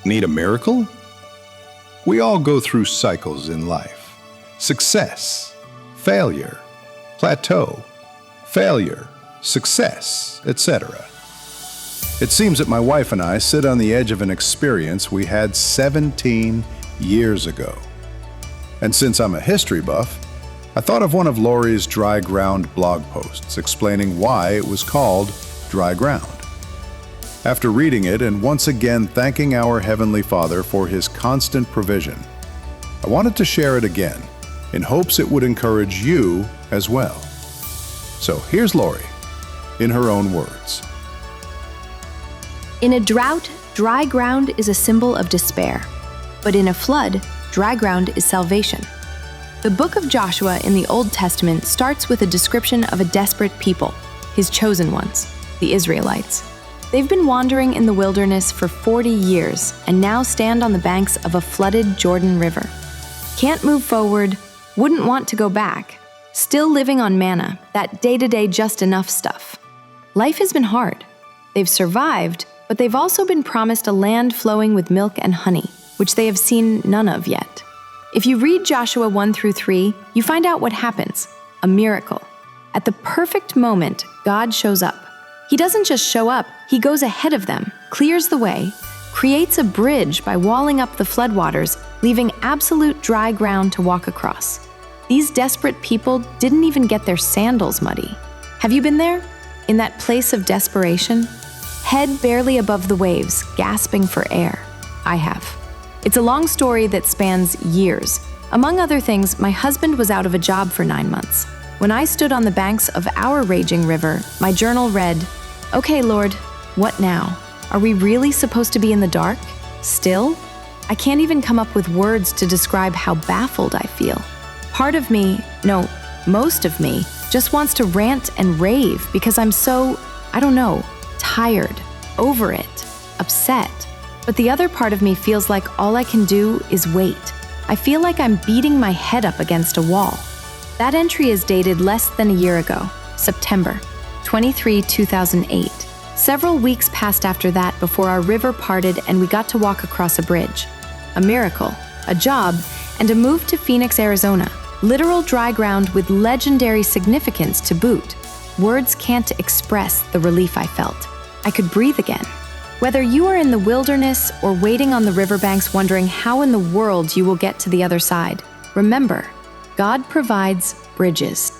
Need a miracle? We all go through cycles in life. Success, failure, plateau, failure, success, etc. It seems that my wife and I sit on the edge of an experience we had 17 years ago. And since I'm a history buff, I thought of one of Lori's Dry Ground blog posts explaining why it was called Dry Ground. After reading it and once again thanking our Heavenly Father for His constant provision, I wanted to share it again in hopes it would encourage you as well. So here's Lori, in her own words. In a drought, dry ground is a symbol of despair. But in a flood, dry ground is salvation. The book of Joshua in the Old Testament starts with a description of a desperate people, His chosen ones, the Israelites. They've been wandering in the wilderness for 40 years and now stand on the banks of a flooded Jordan River. Can't move forward, wouldn't want to go back, still living on manna, that day-to-day just enough stuff. Life has been hard. They've survived, but they've also been promised a land flowing with milk and honey, which they have seen none of yet. If you read Joshua 1-3, you find out what happens, a miracle. At the perfect moment, God shows up. He doesn't just show up, He goes ahead of them, clears the way, creates a bridge by walling up the floodwaters, leaving absolute dry ground to walk across. These desperate people didn't even get their sandals muddy. Have you been there? In that place of desperation? Head barely above the waves, gasping for air. I have. It's a long story that spans years. Among other things, my husband was out of a job for 9 months. When I stood on the banks of our raging river, my journal read, "Okay, Lord, what now? Are we really supposed to be in the dark? Still?" I can't even come up with words to describe how baffled I feel. Part of me, no, most of me, just wants to rant and rave because I'm so, tired, over it, upset. But the other part of me feels like all I can do is wait. I feel like I'm beating my head up against a wall. That entry is dated less than a year ago, September 23, 2008. Several weeks passed after that before our river parted and we got to walk across a bridge. A miracle, a job, and a move to Phoenix, Arizona. Literal dry ground with legendary significance to boot. Words can't express the relief I felt. I could breathe again. Whether you are in the wilderness or waiting on the riverbanks wondering how in the world you will get to the other side, remember, God provides bridges